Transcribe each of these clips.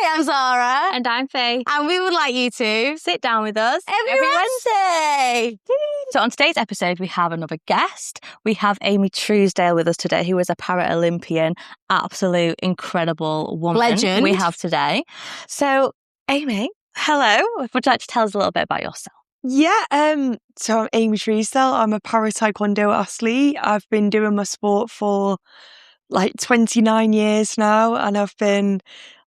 Hi, I'm Zara. And I'm Faye. And we would like you to Sit down with us every Wednesday. So on today's episode, we have another guest. We have Amy Truesdale with us today, who is a Paralympian, absolute incredible woman Legend. we have today. So, Amy, hello. Would you like to tell us a little bit about yourself? Yeah, so I'm Amy Truesdale. I'm a Para Taekwondo athlete. I've been doing my sport for like 29 years now, and I've been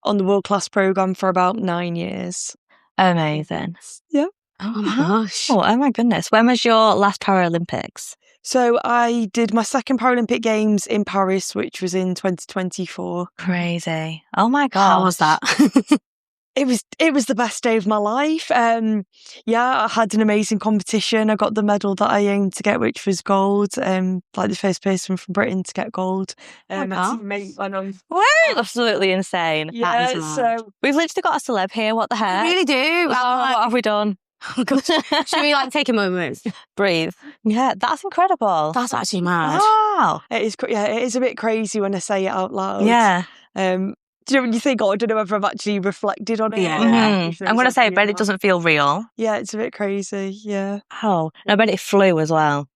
on the world class program for about 9 years. Amazing. Yeah. Oh my gosh. Oh my goodness. When was your last Paralympics? So I did my second Paralympic Games in Paris, which was in 2024. Crazy. Oh my God. How was that? It was the best day of my life. Yeah, I had an amazing competition. I got the medal that I aimed to get, which was gold. Like the first person from Britain to get gold. Absolutely insane. Yeah, so we've literally got a celeb here. What the heck? We really do. What have we done? Should we take a moment? Breathe. Yeah, that's incredible. That's actually mad. Wow. It is a bit crazy when I say it out loud. Yeah. Do you know when you think, I don't know whether I've actually reflected on it? Yeah. Mm-hmm. I'm going to say, I bet it doesn't feel real. Yeah, it's a bit crazy, yeah. Oh, and I bet it flew as well.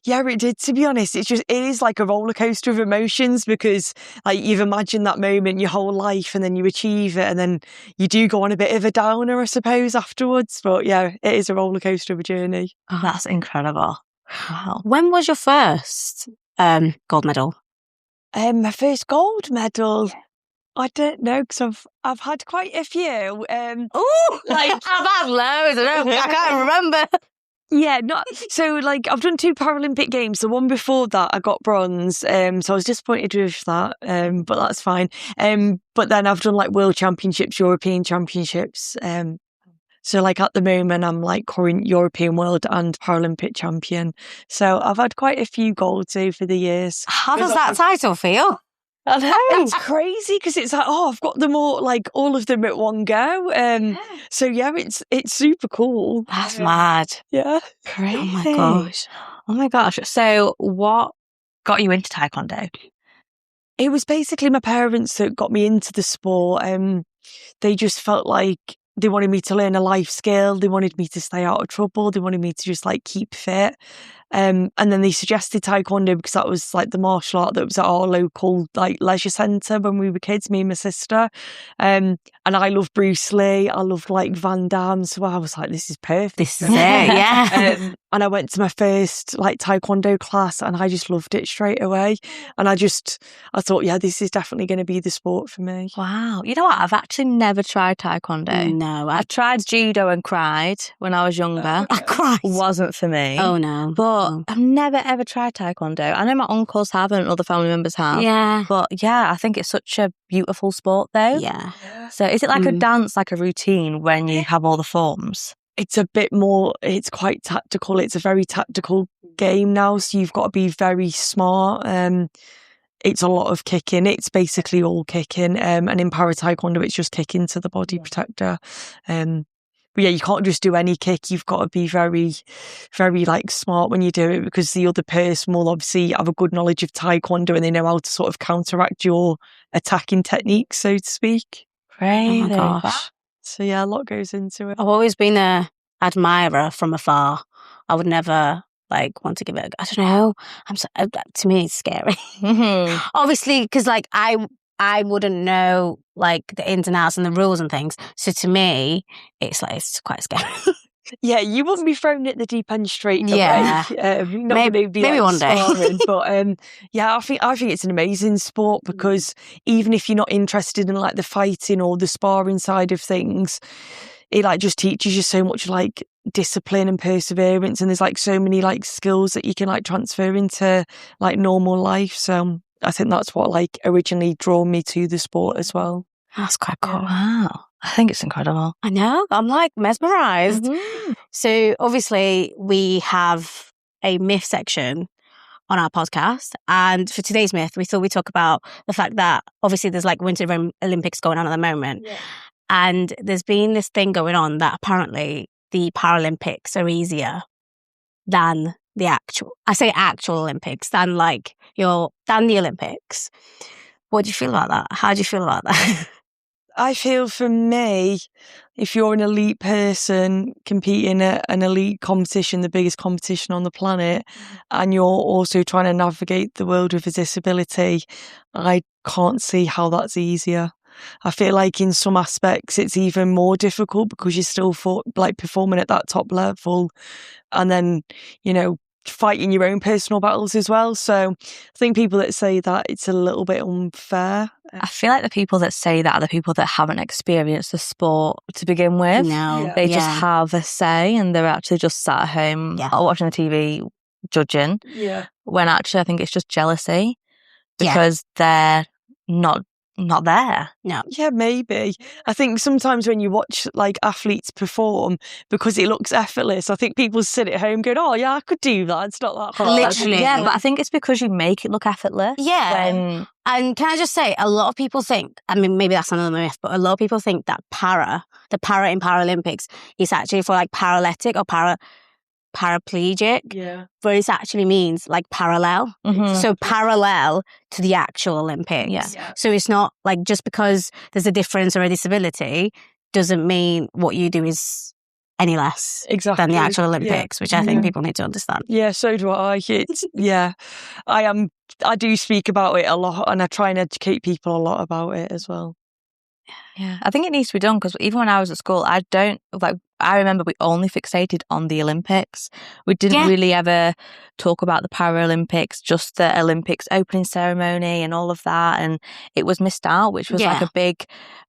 Yeah, it did. To be honest, it is like a roller coaster of emotions, because like you've imagined that moment your whole life and then you achieve it and then you do go on a bit of a downer, I suppose, afterwards. But yeah, it is a roller coaster of a journey. Oh, that's incredible. Wow. When was your first gold medal? My first gold medal? I don't know, because I've had quite a few. Oh, like I've had loads. I can't remember. Yeah, so like I've done 2 Paralympic Games. The one before that I got bronze, so I was disappointed with that, but that's fine. But then I've done like World Championships, European Championships. So like at the moment I'm like current European, World and Paralympic champion. So I've had quite a few golds over the years. How does that title feel? I know. It's crazy because it's like, I've got them all, like all of them at one go. So yeah, it's super cool. That's mad. Yeah. Crazy. Oh my gosh. Oh my gosh. So what got you into Taekwondo? It was basically my parents that got me into the sport. They just felt like they wanted me to learn a life skill. They wanted me to stay out of trouble. They wanted me to just like keep fit. And then they suggested Taekwondo because that was like the martial art that was at our local like leisure centre when we were kids, me and my sister. And I love Bruce Lee. I love like Van Damme. So I was like, this is perfect. This is it, yeah. And I went to my first like Taekwondo class and I just loved it straight away. And I thought, yeah, this is definitely going to be the sport for me. Wow. You know what? I've actually never tried Taekwondo. No. I tried judo and cried when I was younger. I cried. Wasn't for me. Oh, no. But I've never ever tried Taekwondo. I know my uncles have and other family members have. Yeah. But yeah, I think it's such a beautiful sport though. Yeah. So is it like a dance, like a routine when you have all the forms? It's a bit more, it's quite tactical. It's a very tactical game now. So you've got to be very smart. It's a lot of kicking. It's basically all kicking. And in Para Taekwondo, it's just kicking to the body protector. But yeah, you can't just do any kick. You've got to be very, very like smart when you do it, because the other person will obviously have a good knowledge of Taekwondo and they know how to sort of counteract your attacking techniques, so to speak. Crazy. Oh my gosh. So yeah, a lot goes into it. I've always been a admirer from afar. I would never like want to give it. I don't know. To me, it's scary. Mm-hmm. Obviously, because like I wouldn't know like the ins and outs and the rules and things. So to me, it's quite scary. Yeah, you wouldn't be thrown at the deep end straight away. Yeah. Maybe one day. Sparring, but yeah, I think it's an amazing sport, because even if you're not interested in like the fighting or the sparring side of things, it like just teaches you so much like discipline and perseverance, and there's like so many like skills that you can like transfer into like normal life. So I think that's what like originally drew me to the sport as well. That's quite cool. Wow. I think it's incredible. I know. I'm like mesmerised. Mm-hmm. So obviously we have a myth section on our podcast. And for today's myth, we thought we'd talk about the fact that obviously there's like Winter Olympics going on at the moment. Yeah. And there's been this thing going on that apparently the Paralympics are easier than the actual Olympics, than the Olympics. What do you feel about that? How do you feel about that? I feel for me, if you're an elite person competing at an elite competition, the biggest competition on the planet, and you're also trying to navigate the world with a disability, I can't see how that's easier. I feel like in some aspects it's even more difficult because you're still performing at that top level, and then, you know, fighting your own personal battles as well. So I think people that say that it's a little bit unfair. I feel like the people that say that are the people that haven't experienced the sport to begin with. No. They just have a say, and they're actually just sat at home or watching the TV judging. Yeah. When actually I think it's just jealousy because they're not there. No. Yeah, maybe. I think sometimes when you watch like athletes perform, because it looks effortless, I think people sit at home going, oh yeah, I could do that. It's not that hard. Literally. Yeah, but I think it's because you make it look effortless. Yeah. And can I just say, a lot of people think, I mean, maybe that's another myth, but a lot of people think that the para in Paralympics is actually for like paralytic or paraplegic, but it actually means like parallel. So parallel to the actual Olympics. So it's not like just because there's a difference or a disability doesn't mean what you do is any less than the actual Olympics, which I think people need to understand. Yeah, so do I. I do speak about it a lot, and I try and educate people a lot about it as well. Yeah, I think it needs to be done because even when I was at school, I remember we only fixated on the Olympics. We didn't really ever talk about the Paralympics, just the Olympics opening ceremony and all of that. And it was missed out, which was like a big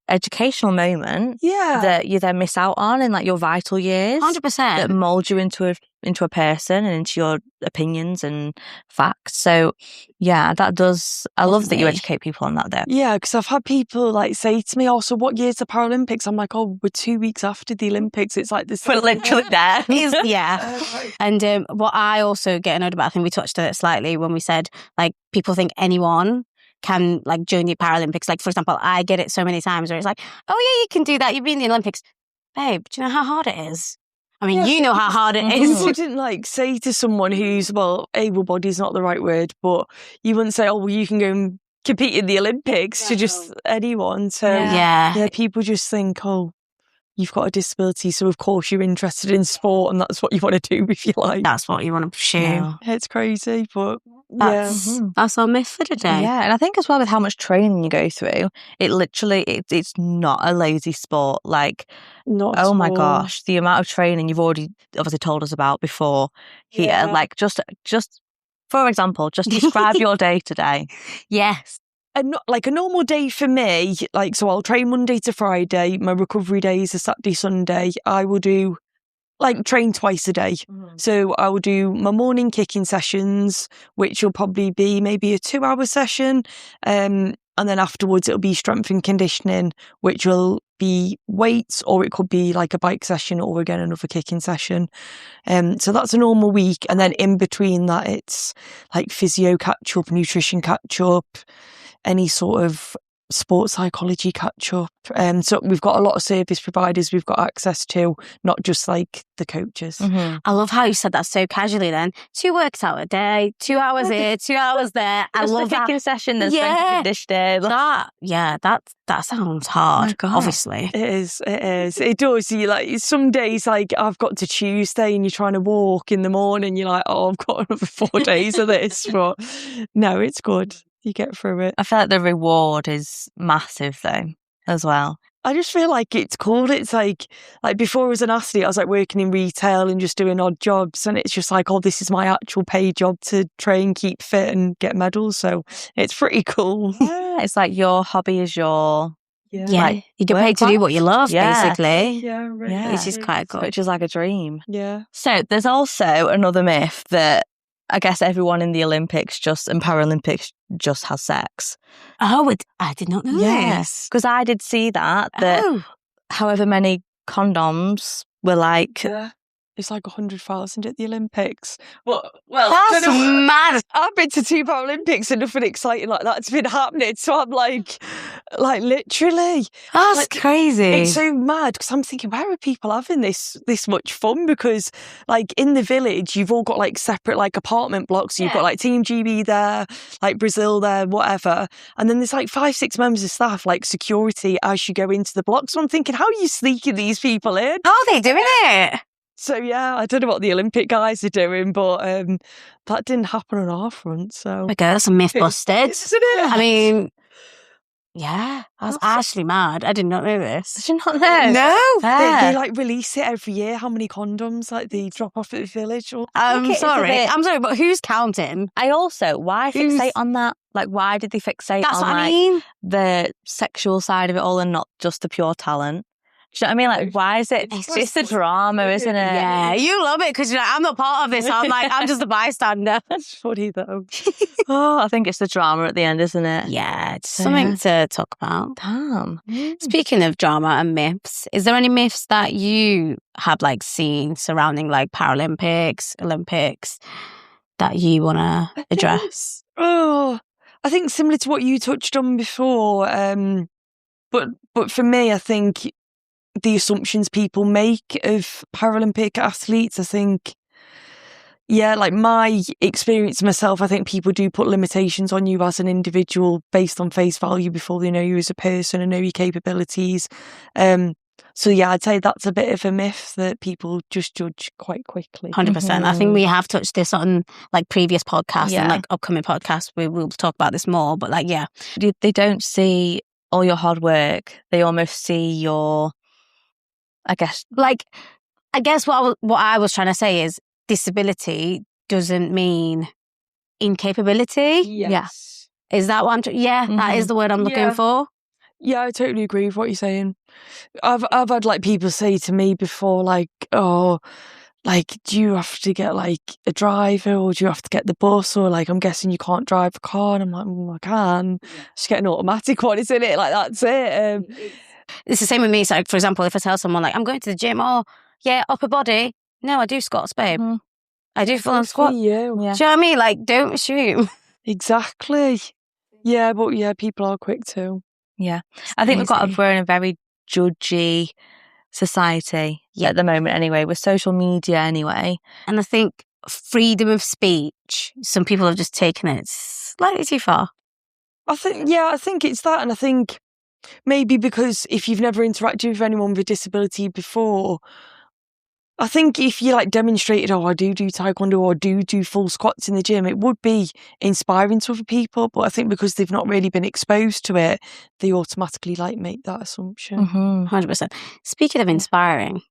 educational moment that you then miss out on in like your vital years. 100%. That mould you into a person and into your opinions and facts. So yeah, that does. I love that you educate people on that though. Yeah, because I've had people like say to me, "Oh, so what year's the Paralympics?" I'm like, "Oh, we're 2 weeks after the Olympics." It's like this. We're literally there. And what I also get annoyed about, I think we touched on it slightly when we said like people think anyone can like join the Paralympics. Like for example, I get it so many times where it's like, "Oh yeah, you can do that. You've been in the Olympics." Babe, do you know how hard it is? I mean, you know how hard it is. You wouldn't like say to someone who's, well, able-bodied is not the right word, but you wouldn't say, oh, well, you can go and compete in the Olympics to just anyone. So people just think, oh, you've got a disability, so of course you're interested in sport and that's what you want to do with your life. That's what you want to pursue. Yeah. It's crazy, but that's our myth for today. Yeah, and I think as well with how much training you go through, it literally it's not a lazy sport. Like, oh my gosh, the amount of training you've already obviously told us about before here. Like, just for example, just describe your day today. Yes. Like a normal day for me, like, so I'll train Monday to Friday. My recovery days are Saturday, Sunday. I will do train twice a day. So I will do my morning kicking sessions, which will probably be maybe a 2-hour session. And then afterwards it'll be strength and conditioning, which will be weights, or it could be like a bike session, or again another kicking session. So that's a normal week. And then in between that, it's like physio catch up, nutrition catch up, any sort of sports psychology catch up. So we've got a lot of service providers we've got access to, not just like the coaches. I love how you said that so casually then. 2 works out a day, 2 hours here, 2 hours there. I love the kicking session, then strength and conditioning. That sounds hard, obviously. It is. It does. You like some days, like I've got to Tuesday and you're trying to walk in the morning, you're like, oh, I've got another 4 days of this. But no, it's good. You get through it. I feel like the reward is massive though, as well. I just feel like it's cool. It's like before I was an athlete, I was like working in retail and just doing odd jobs. And it's just like, oh, this is my actual paid job to train, keep fit and get medals. So it's pretty cool. Yeah, it's like your hobby is your... you get paid to do what you love, basically. Yeah, right. Which is quite good. Which is like a dream. Yeah. So there's also another myth that I guess everyone in the Olympics and Paralympics just has sex. Oh, I did not know this. Because I did see that however many condoms were like... Yeah. It's like 100,000 at the Olympics. Well, that's mad. I've been to 2 Paralympics and nothing exciting like that's been happening. So I'm like, Like literally. That's Like, crazy. It's so mad because I'm thinking, where are people having this much fun? Because like in the village, you've all got like separate like apartment blocks. So you've got like Team GB there, like Brazil there, whatever. And then there's like 5-6 members of staff, like security as you go into the block. So I'm thinking, how are you sneaking these people in? How are they doing it? So yeah, I don't know what the Olympic guys are doing, but that didn't happen on our front. So Okay, that's a myth busted. Isn't it? I mean, yeah, that's actually mad. I did not know this. Did you not know? No. They like release it every year. How many condoms like they drop off at the village? Or I'm sorry, but who's counting? Why fixate on that? Like, why did they fixate That's on what I like mean. the sexual side of it all and not just the pure talent? Do you know what I mean? Like, why is it? It's the drama, isn't it? Yeah, you love it because you're like, I'm not part of this. I'm like, I'm just a bystander. That's funny though. Oh, I think it's the drama at the end, isn't it? Yeah, it's something to talk about. Damn. Speaking of drama and myths, is there any myths that you have like seen surrounding like Paralympics, Olympics that you want to address? I think similar to what you touched on before. But for me, I think the assumptions people make of Paralympic athletes, I think, yeah, like my experience myself, I think people do put limitations on you as an individual based on face value before they know you as a person and know your capabilities. So yeah, I'd say that's a bit of a myth that people just judge quite quickly. 100%. I think we have touched this on like previous podcasts and like upcoming podcasts. We will talk about this more, but like, yeah. They don't see all your hard work. They almost see your, I guess what I was trying to say is disability doesn't mean incapability. Yes. Yeah. Is that what that is the word I'm looking for. Yeah, I totally agree with what you're saying. I've had like people say to me before, like, oh, like, do you have to get like a driver or do you have to get the bus? Or like, I'm guessing you can't drive a car. And I'm like, I can. Just get an automatic one, isn't it? Like, that's it. It's the same with me. So, like, for example, if I tell someone like, I'm going to the gym, upper body. No, I do squats, babe. I do full on squat. Yeah. Do you know what I mean? Like, don't assume. Exactly. Yeah, but yeah, people are quick too. Yeah. I think we're in a very judgy society at the moment anyway, with social media anyway. And I think freedom of speech, some people have just taken it slightly too far. I think it's that. And I think maybe because if you've never interacted with anyone with a disability before, I think if you like demonstrated, I do taekwondo or do full squats in the gym, it would be inspiring to other people. But I think because they've not really been exposed to it, they automatically like make that assumption. 100%. Speaking of inspiring,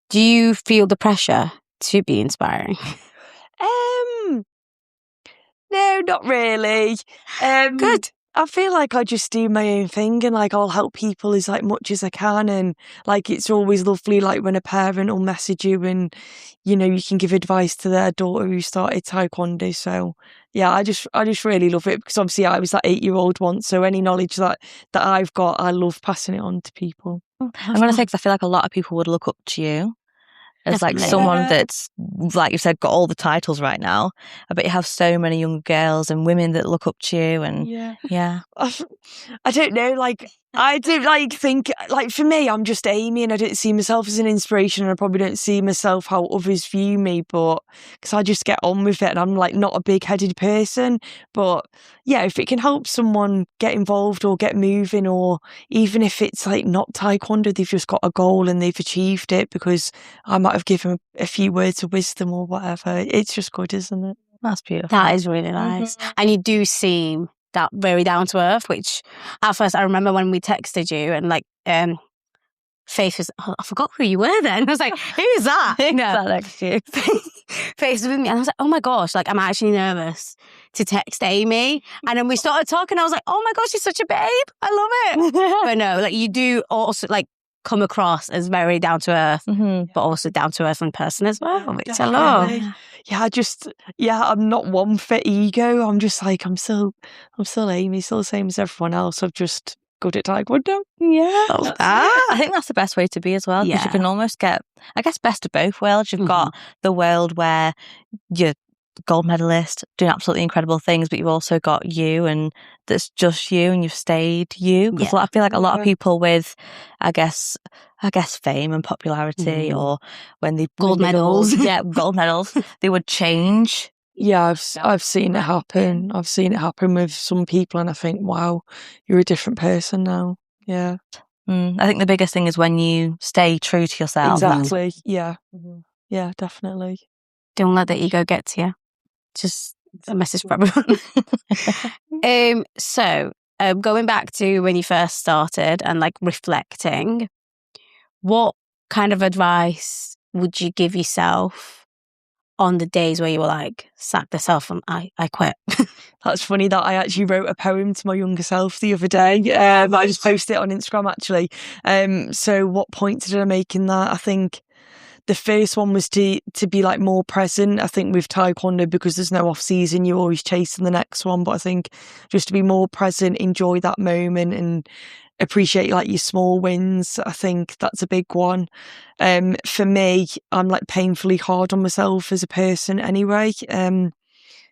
do you feel the pressure to be inspiring? No, not really. Good. I feel like I just do my own thing and like I'll help people as like much as I can, and like it's always lovely like when a parent will message you and you know you can give advice to their daughter who started taekwondo. So yeah, I just really love it because obviously I was that 8-year-old once, so any knowledge that I've got, I love passing it on to people. I'm going to say, because I feel like a lot of people would look up to you as like someone that's, like you said, got all the titles right now. I bet you have so many young girls and women that look up to you. And yeah. I don't know, like I do like think like for me I'm just Amy and I don't see myself as an inspiration and I probably don't see myself how others view me, but because I just get on with it and I'm like not a big-headed person. But yeah, if it can help someone get involved or get moving, or even if it's like not taekwondo, they've just got a goal and they've achieved it because I might have given a few words of wisdom or whatever, it's just good, isn't it? That's beautiful. That is really nice. And you do seem that very down to earth, which at first I remember when we texted you and like Faith was, I forgot who you were then. I was like, who is that? That next to you. Faith was with me and I was like, oh my gosh, like I'm actually nervous to text Amy. And then we started talking. I was like, oh my gosh, she's such a babe. I love it. But no, like you do also like come across as very down to earth, but also down to earth in person as well, which I love. Yeah, I'm not one for ego. I'm just like, I'm still Amy, still the same as everyone else. I've just good at taekwondo. Yeah. I think that's the best way to be as well, because you can almost get, I guess, best of both worlds. You've got the world where you're gold medalist, doing absolutely incredible things, but you've also got you, and that's just you, and you've stayed you. Because I feel like a lot of people with, I guess fame and popularity, or when they gold medals, gold medals, they would change. Yeah, I've seen it happen. I've seen it happen with some people, and I think, wow, you're a different person now. Yeah. I think the biggest thing is when you stay true to yourself. Exactly. Yeah. Yeah, definitely. Don't let the ego get to you. Just a message for everyone. So, going back to when you first started and like reflecting, what kind of advice would you give yourself on the days where you were like, sack this off and I quit? That's funny that I actually wrote a poem to my younger self the other day. I just posted it on Instagram actually. So what point did I make in that? I think the first one was to be like more present. I think with Taekwondo, because there's no off season, you're always chasing the next one. But I think just to be more present, enjoy that moment and appreciate like your small wins. I think that's a big one. For me, I'm like painfully hard on myself as a person anyway.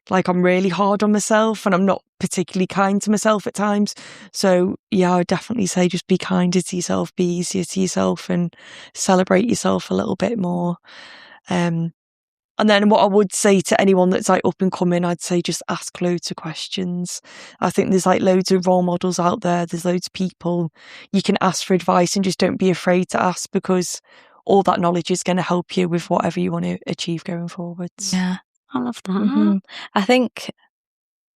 Like I'm really hard on myself, and I'm not particularly kind to myself at times. So yeah, I would definitely say just be kinder to yourself, be easier to yourself, and celebrate yourself a little bit more. And then what I would say to anyone that's like up and coming, I'd say just ask loads of questions. I think there's like loads of role models out there. There's loads of people you can ask for advice, and just don't be afraid to ask, because all that knowledge is going to help you with whatever you want to achieve going forwards. Yeah. I love that. I think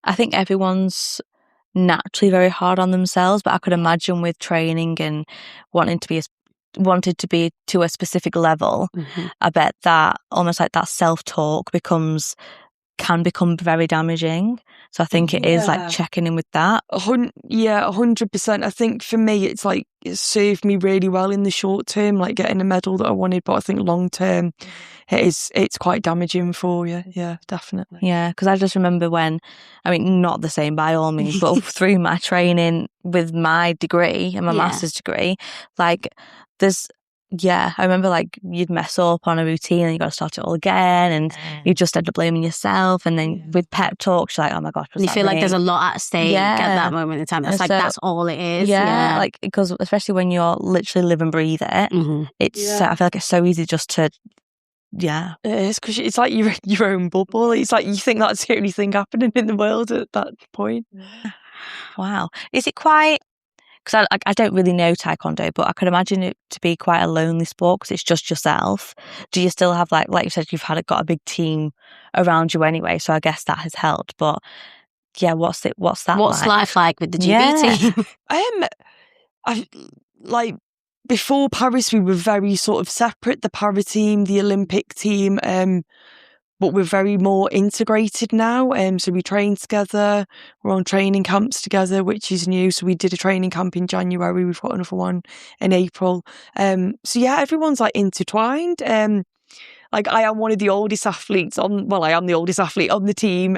everyone's naturally very hard on themselves, but I could imagine with training and wanted to be to a specific level, I bet that almost like that self-talk can become very damaging. So I think it is like checking in with that. 100%. I think for me, it's like it served me really well in the short term, like getting a medal that I wanted. But I think long term, it's quite damaging for you. Yeah, definitely. Yeah, because I just remember not the same by all means, but through my training with my degree and my master's degree, like I remember like you'd mess up on a routine and you got to start it all again, and you just end up blaming yourself. And then with pep talks, you're like, oh my gosh, you feel like there's a lot at stake at that moment in time. That's like, that's all it is. Yeah, like, because especially when you're literally live and breathe it, I feel like it's so easy just to, it is, because it's like your own bubble. It's like you think that's the only thing happening in the world at that point. Wow. Is it quite... Because I don't really know Taekwondo, but I could imagine it to be quite a lonely sport because it's just yourself. Do you still have like you said, you've got a big team around you anyway, so I guess that has helped. But yeah, what's that like? Life like with the GB team? I like before Paris, we were very sort of separate. The para team, the Olympic team. But we're very more integrated now. So we train together. We're on training camps together, which is new. So we did a training camp in January. We've got another one in April. So yeah, everyone's like intertwined. Like I am one of the oldest athletes I am the oldest athlete on the team.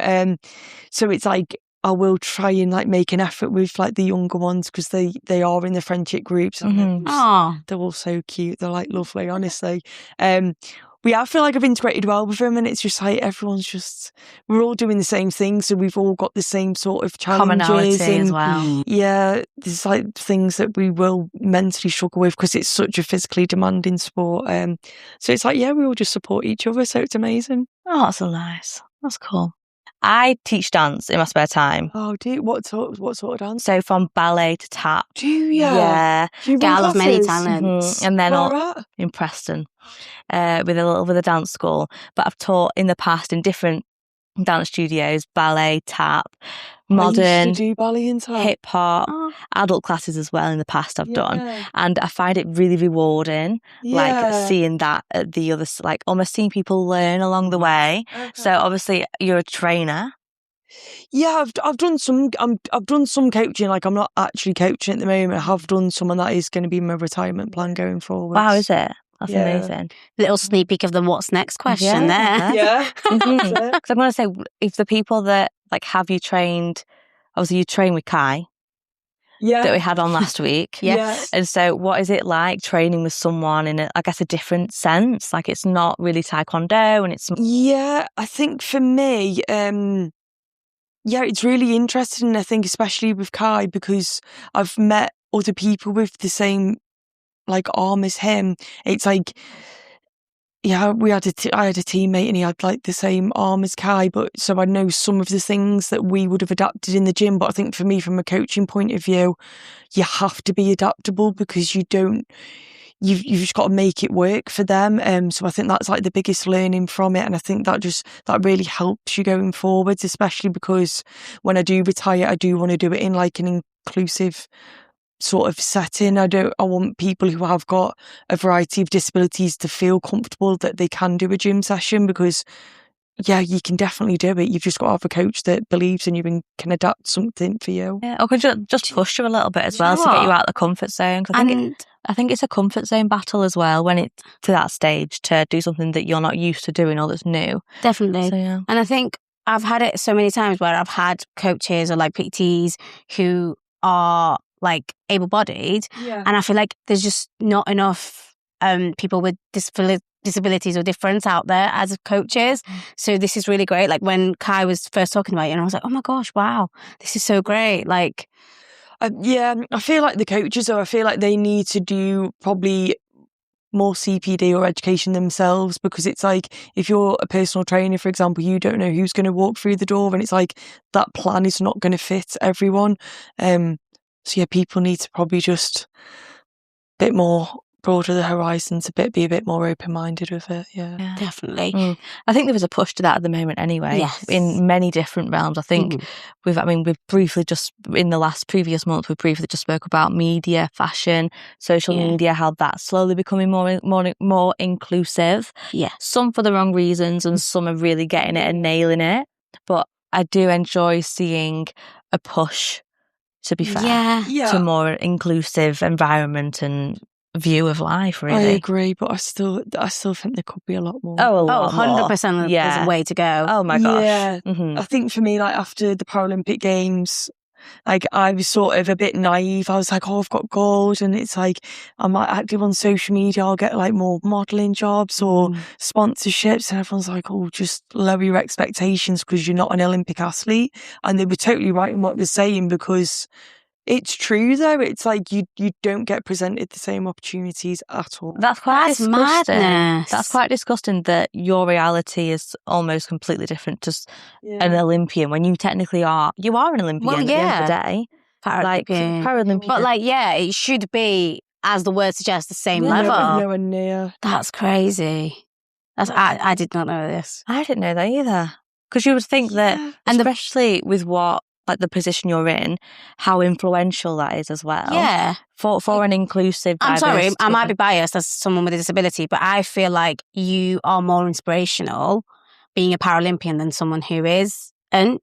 So it's like I will try and like make an effort with like the younger ones, because they are in the friendship groups. And they're all so cute. They're like lovely, honestly. I feel like I've integrated well with them, and it's just like we're all doing the same thing, so we've all got the same sort of challenges. Commonality as well. Yeah, there's like things that we will mentally struggle with because it's such a physically demanding sport. So it's like, we all just support each other, so it's amazing. Oh, that's so nice. That's cool. I teach dance in my spare time. Oh, do you? What sort of dance? So from ballet to tap. Do you? Yeah. Girl of many talents. And then in Preston, with a dance school. But I've taught in the past in different dance studios, ballet, tap, modern, I used to do ballet and tap. hip hop, adult classes as well in the past I've done. And I find it really rewarding, like seeing that at the other, like almost seeing people learn along the way. Okay. So obviously you're a trainer. Yeah, I've done some. I've done some coaching. Like I'm not actually coaching at the moment. I have done some, and that is going to be my retirement plan going forward. Wow, is it? That's amazing. Little sneak peek of the what's next question there. Yeah. Because I'm going to say, if the people that like have you trained, obviously you train with Kai. that we had on last week. Yes. And so what is it like training with someone in, I guess, a different sense? Like, it's not really Taekwondo and it's... Yeah, I think for me, it's really interesting, I think, especially with Kai, because I've met other people with the same, like, arm as him. It's like... Yeah, I had a teammate and he had like the same arm as Kai, but so I know some of the things that we would have adapted in the gym. But I think for me, from a coaching point of view, you have to be adaptable because you've just got to make it work for them. So I think that's like the biggest learning from it, and I think that really helps you going forwards, especially because when I do retire, I do want to do it in like an inclusive sort of setting. I want people who have got a variety of disabilities to feel comfortable that they can do a gym session, because you can definitely do it. You've just got to have a coach that believes in you and can adapt something for you. Yeah, or could just push you a little bit as well to get you out of the comfort zone. 'Cause I think it's a comfort zone battle as well when it's to that stage to do something that you're not used to doing or that's new. Definitely. So, yeah. And I think I've had it so many times where I've had coaches or like PTs who are like able-bodied, and I feel like there's just not enough people with disabilities or difference out there as coaches. So this is really great. Like when Kai was first talking about it, and I was like, oh my gosh, wow, this is so great. Like, I feel like the coaches, I feel like they need to do probably more CPD or education themselves, because it's like, if you're a personal trainer, for example, you don't know who's going to walk through the door, and it's like that plan is not going to fit everyone. So people need to probably just a bit more broader the horizons, be a bit more open-minded with it. Yeah. Definitely. I think there is a push to that at the moment anyway. Yes. In many different realms. I think we've briefly just, in the previous month, we briefly just spoke about media, fashion, social media, how that's slowly becoming more inclusive. Yeah. Some for the wrong reasons and some are really getting it and nailing it. But I do enjoy seeing a push, to be fair, to more inclusive environment and view of life, really. I agree, but I still think there could be a lot more. Oh, a lot 100%. more. There's a way to go. Oh my gosh. Yeah. I think for me, like after the Paralympic Games, like I was sort of a bit naive. I was like, oh, I've got gold, and it's like I might active on social media, I'll get like more modelling jobs or sponsorships, and everyone's like, oh, just lower your expectations because you're not an Olympic athlete. And they were totally right in what they're saying, because it's true though. It's like you don't get presented the same opportunities at all. That's quite disgusting. Madness. That's quite disgusting that your reality is almost completely different to an Olympian, when you technically are. You are an Olympian at the end of the day. Paralympian. But it should be, as the word suggests, the same level. Nowhere near. That's crazy. I did not know this. I didn't know that either. Because you would think that, especially with what, like the position you're in, how influential that is as well. Yeah. For an inclusive, I'm sorry, I might be biased as someone with a disability, but I feel like you are more inspirational being a Paralympian than someone who isn't. And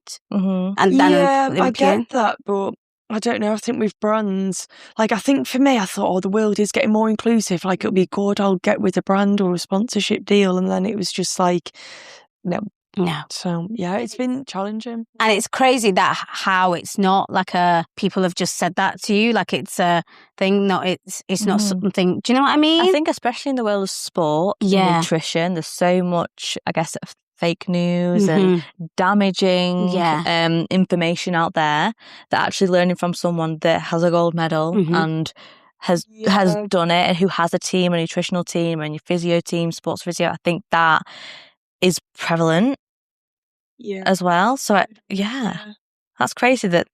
then I get that, but I don't know. I think with brands, like I think for me, I thought, the world is getting more inclusive. Like it'll be good, I'll get with a brand or a sponsorship deal, and then it was just like, no. So it's been challenging, and it's crazy that how it's not like people have just said that to you, like it's a thing. Not it's not something. Do you know what I mean? I think especially in the world of sport, nutrition, there's so much, I guess, fake news and damaging information out there, that actually learning from someone that has a gold medal and has done it, and who has a team, a nutritional team, and your physio team, sports physio, I think that is prevalent as well. So that's crazy that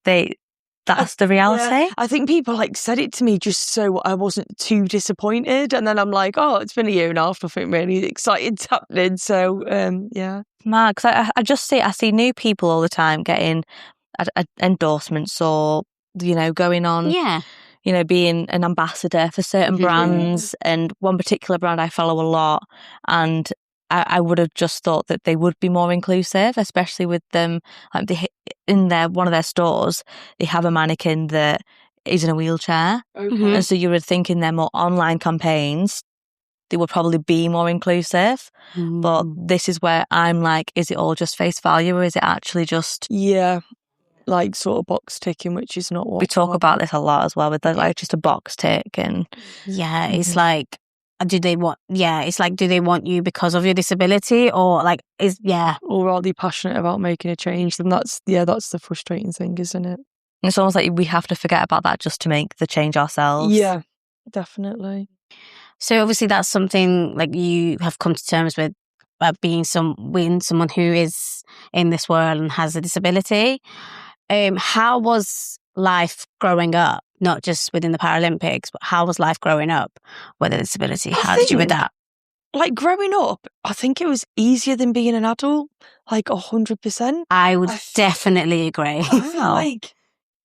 that's the reality. I think people said it to me just so I wasn't too disappointed, and then I'm like, it's been a year and a half, nothing really exciting's happening. So mad, because I see new people all the time getting endorsements, or going on being an ambassador for certain brands. And one particular brand I follow a lot, and I would have just thought that they would be more inclusive, especially with them. Like in one of their stores, they have a mannequin that is in a wheelchair, and so you would think in their more online campaigns they would probably be more inclusive. But this is where I'm like, is it all just face value, or is it actually just like sort of box ticking, which is not what we talk about this a lot as well with like just a box tick. And it's like, do they want you because of your disability, or like or are they passionate about making a change? Then that's the frustrating thing, isn't it? And it's almost like we have to forget about that just to make the change ourselves. Yeah, definitely. So obviously that's something like you have come to terms with, being someone who is in this world and has a disability. How was life growing up? Not just within the Paralympics, but how was life growing up with a disability? How did you adapt? Like growing up, I think it was easier than being an adult, like 100%. I would definitely agree.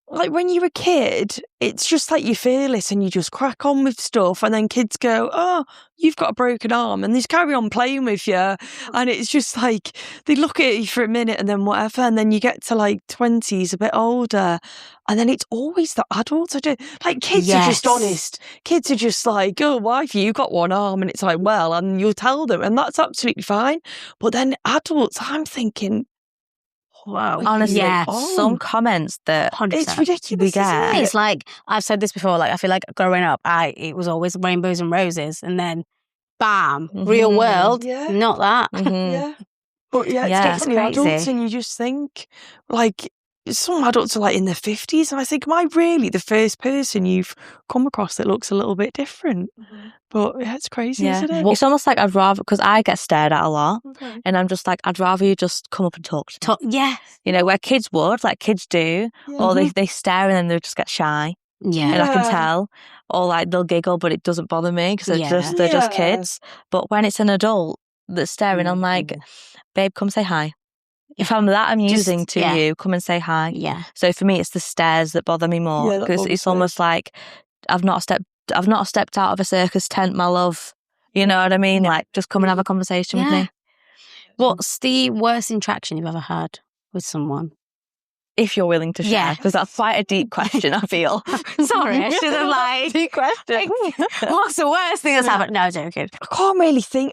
Like when you're a kid, it's just like you feel it and you just crack on with stuff, and then kids go, oh, you've got a broken arm, and they just carry on playing with you, and it's just like they look at you for a minute and then whatever, and then you get to like 20s, a bit older, and then it's always the adults. Like kids are just honest. Kids are just like, oh, why have you got one arm? And it's like, well, and you'll tell them, and that's absolutely fine. But then adults, I'm thinking, wow. Honestly, some comments that 100%. It's ridiculous. It's like, I've said this before, like I feel like growing up, it was always rainbows and roses, and then bam, real world, not that. Yeah. But it's definitely adults, and you just think, like, some adults are like in their 50s, and I think, am I really the first person you've come across that looks a little bit different? But it's crazy, isn't it? It's almost like I'd rather, because I get stared at a lot, and I'm just like, I'd rather you just come up and talk to me. You know, where kids would, like kids do, or they stare and then they just get shy. And I can tell, or like they'll giggle, but it doesn't bother me because they're just kids. But when it's an adult that's staring, I'm like, babe, come say hi. If I'm that amusing to you, come and say hi. So for me, it's the stares that bother me more, because it's almost like I've not stepped out of a circus tent, my love. You know what I mean? Like, just come and have a conversation with me. What's the worst interaction you've ever had with someone? If you're willing to share, because that's quite a deep question, I feel. Sorry, I should have like... Deep question. What's the worst thing that's happened? No, joking. I can't really think...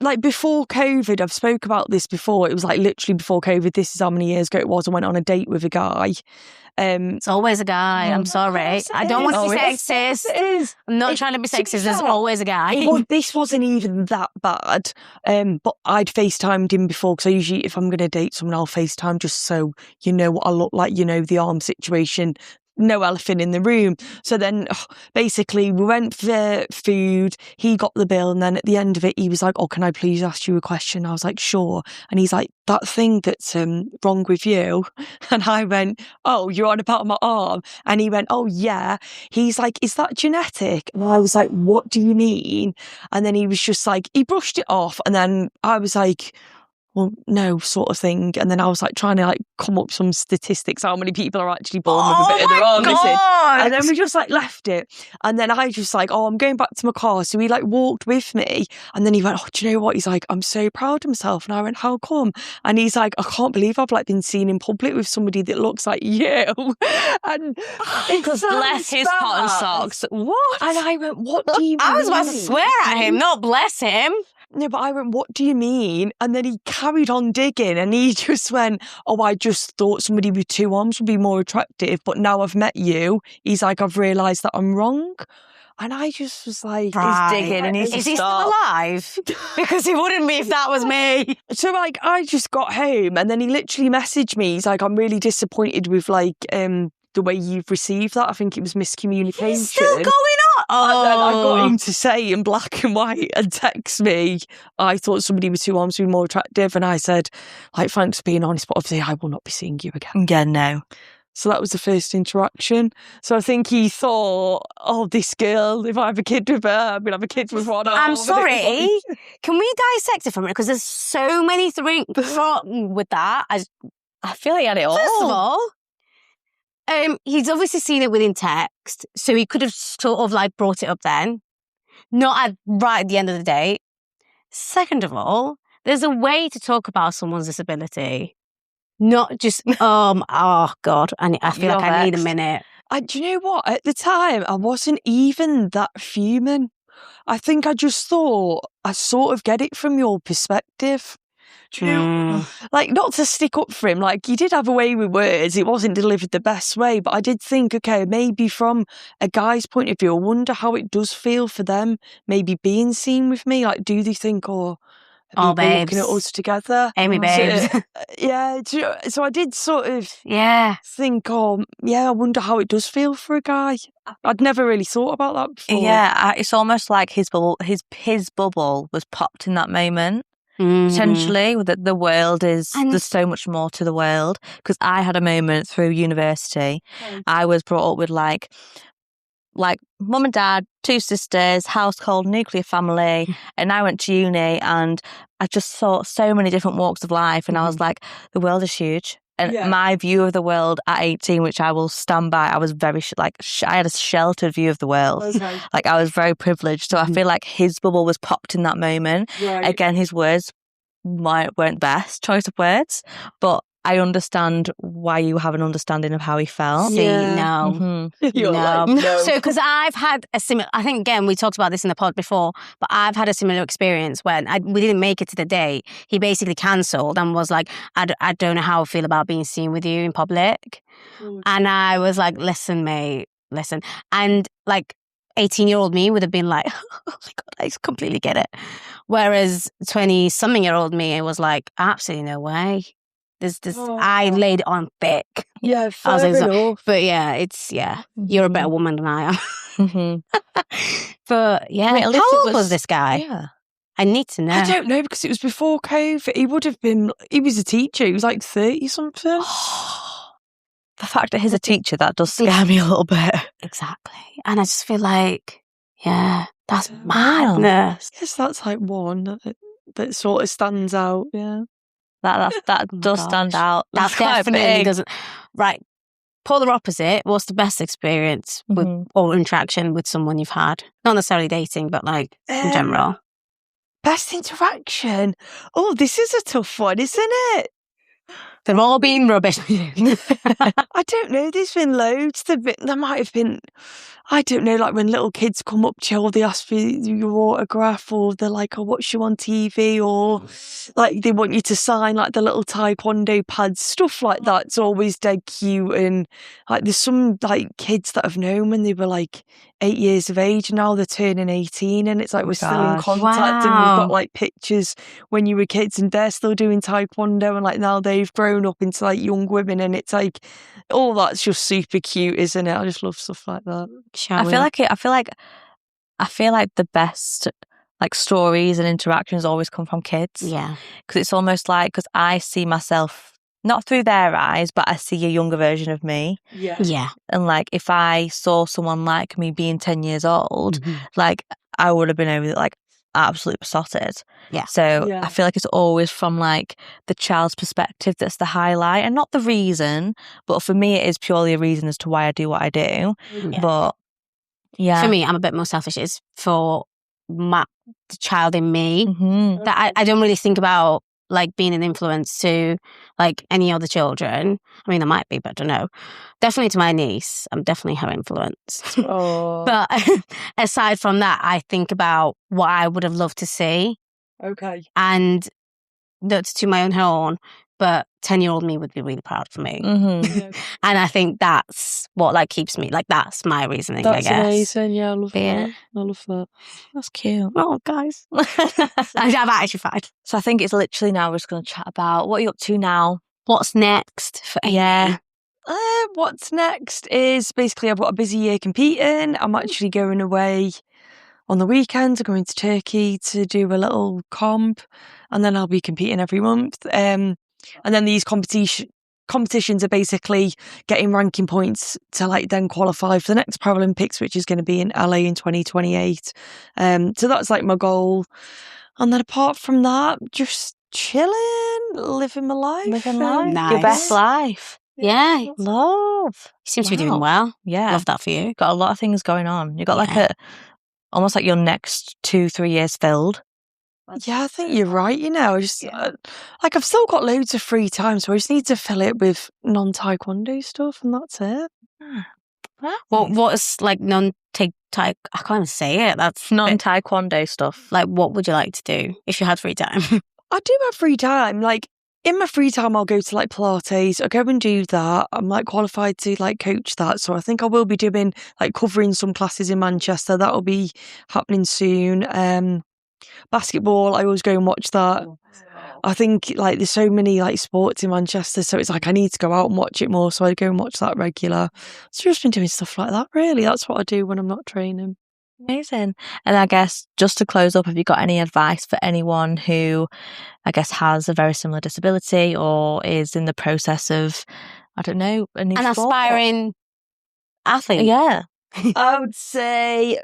like before COVID, I've spoke about this before. It was like literally before COVID. This is how many years ago it was. I went on a date with a guy. It's always a guy. I'm sorry. I don't want to be sexist. It is. I'm not trying to be sexist. There's always a guy. Well, this wasn't even that bad. But I'd FaceTimed him before, because I usually, if I'm going to date someone, I'll FaceTime just so you know what I look like, you know, the arm situation. No elephant in the room. So then basically we went for food, he got the bill, and then at the end of it he was like, oh, can I please ask you a question? I was like, sure. And he's like, that thing that's wrong with you. And I went, oh, you're on about my arm? And he went, oh yeah. He's like, is that genetic? And I was like, what do you mean? And then he was just like, he brushed it off, and then I was like, well, no, sort of thing. And then I was like trying to like come up with some statistics, how many people are actually born with a bit of their arm missing. And then we just like left it. And then I just like, oh, I'm going back to my car. So he like walked with me. And then he went, oh, do you know what? He's like, I'm so proud of myself. And I went, how come? And he's like, I can't believe I've like been seen in public with somebody that looks like you. And because bless his cotton socks. What? And I went, what do you mean? I was about to swear at him, not bless him. No, but I went, what do you mean? And then he carried on digging, and he just went, oh, I just thought somebody with two arms would be more attractive, but now I've met you, he's like, I've realised that I'm wrong. And I just was like, right. He's digging and he's Is he still alive? Because he wouldn't be if that was me. So like, I just got home, and then he literally messaged me. He's like, I'm really disappointed with like, the way you've received that. I think it was miscommunication. It's still going on. And then I got him to say in black and white and text me, I thought somebody with two arms would be more attractive. And I said, like, thanks for being honest, but obviously I will not be seeing you again. Yeah, no. So that was the first interaction. So I think he thought, oh, this girl, if I have a kid with her, I'm going to have a kid with one arm. I'm sorry. Can we dissect it from it? Because there's so many things wrong with that. I feel like he had it all. First of all, he's obviously seen it within text, so he could have sort of like brought it up then, not right at the end of the date. Second of all, there's a way to talk about someone's disability, not just oh God, I feel like I need a minute. Do you know what? At the time, I wasn't even that fuming. I think I just thought I sort of get it from your perspective. Do you know, like, not to stick up for him, like, he did have a way with words, it wasn't delivered the best way, but I did think, okay, maybe from a guy's point of view, I wonder how it does feel for them, maybe being seen with me, like, do they think, are people babes, looking at us together? Amy babes. Yeah, so I did sort of think, I wonder how it does feel for a guy. I'd never really thought about that before. Yeah, it's almost like his bubble was popped in that moment. Potentially, that the world is, there's so much more to the world. Because I had a moment through university. I was brought up with like mum and dad, 2 sisters, household, nuclear family, and I went to uni and I just saw so many different walks of life, and I was like, the world is huge. And my view of the world at 18, which I will stand by, I was very I had a sheltered view of the world. Okay. Like, I was very privileged. So I feel like his bubble was popped in that moment. Right. Again, his words weren't the best choice of words, but I understand why you have an understanding of how he felt. See, no. You're No. like, no. So, because I've had a similar, I think, again, we talked about this in the pod before, but I've had a similar experience when we didn't make it to the day. He basically cancelled and was like, I don't know how I feel about being seen with you in public. And I was like, listen, mate, listen. And like, 18-year-old me would have been like, oh my God, I completely get it. Whereas 20-something-year-old me was like, absolutely no way. I laid it on thick. Yeah, fair enough. But yeah, you're a better woman than I am. But yeah, at least how old was this guy? Yeah. I need to know. I don't know, because it was before COVID. He was a teacher. He was like 30-something. The fact that he's a teacher, that does scare me a little bit. Exactly. And I just feel like, that's madness. Yes, that's like one that sort of stands out, yeah. That does stand out. That definitely doesn't. Right. Polar opposite. What's the best experience with or interaction with someone you've had? Not necessarily dating, but like in general. Best interaction? Oh, this is a tough one, isn't it? They've all been rubbish. I don't know. There's been loads. There might have been, I don't know, like when little kids come up to you, or they ask for your autograph, or they're like, I'll watch you on TV, or like they want you to sign like the little taekwondo pads, stuff like that. It's always dead cute. And like there's some like kids that I've known when they were like 8 years of age, now they're turning 18, and it's like we're still in contact, and we've got like pictures when you were kids and they're still doing taekwondo, and like now they've grown up into like young women, and it's like all that's just super cute, isn't it? I just love stuff like that. I feel like the best like stories and interactions always come from kids. Yeah, because it's almost like, because I see myself not through their eyes, but I see a younger version of me. Yeah. And like, if I saw someone like me being 10 years old, like I would have been over like absolutely besotted. Yeah. So I feel like it's always from like the child's perspective that's the highlight, and not the reason, but for me it is purely a reason as to why I do what I do. But yeah, for me, I'm a bit more selfish. It's for the child in me that I don't really think about like being an influence to like any other children. I mean, I might be, but I don't know. Definitely to my niece, I'm definitely her influence. But aside from that, I think about what I would have loved to see. Okay. And that's to my own horn, but 10-year-old me would be really proud of me. And I think that's what like keeps me, like that's my reasoning, I guess. That's amazing. Yeah, I love that. I love that. That's cute. Oh, guys. I'm actually fine. So I think it's literally now we're just going to chat about what are you up to now? What's next for Amy? Yeah. What's next is basically I've got a busy year competing. I'm actually going away on the weekend. I'm going to Turkey to do a little comp, and then I'll be competing every month. And then these competitions are basically getting ranking points to like then qualify for the next Paralympics, which is going to be in LA in 2028. So that's like my goal. And then apart from that, just chilling, living my life. Nice. Your best life. Yeah. Love. You seem to be doing well. Yeah. Love that for you. Got a lot of things going on. You got like almost like your next 2-3 years filled. Yeah, I think you're right. You know, I just like I've still got loads of free time, so I just need to fill it with non-taekwondo stuff, and that's it. Well, what's like I can't even say it. That's non-taekwondo stuff. Like, what would you like to do if you had free time? I do have free time. Like, in my free time, I'll go to like Pilates. I'll go and do that. I'm like qualified to like coach that. So I think I will be doing like covering some classes in Manchester. That'll be happening soon. Basketball, I always go and watch that. I think like there's so many like sports in Manchester. So it's like I need to go out and watch it more. So I go and watch that regular. So just been doing stuff like that, really. That's what I do when I'm not training. Amazing. And I guess just to close up, have you got any advice for anyone who I guess has a very similar disability or is in the process of, I don't know, an aspiring athlete? Yeah. I would say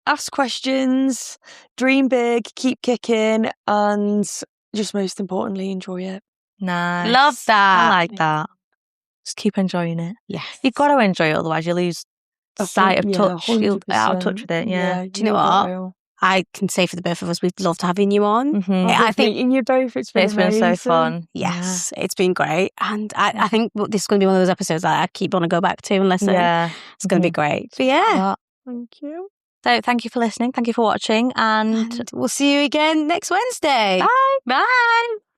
ask questions, dream big, keep kicking, and just most importantly, enjoy it. Nice. Love that. I like that. Just keep enjoying it. Yes. You've got to enjoy it, otherwise you lose sight of touch. You'll be out of touch with it. Yeah. Do you know what? I can say for the both of us, we'd love to having you on. Mm-hmm. I think meeting you both, it's been so fun. Yes, it's been great. And I think this is going to be one of those episodes that I keep on to go back to and listen. Yeah. It's going to be great. So yeah. Thank you. So thank you for listening. Thank you for watching. And we'll see you again next Wednesday. Bye. Bye.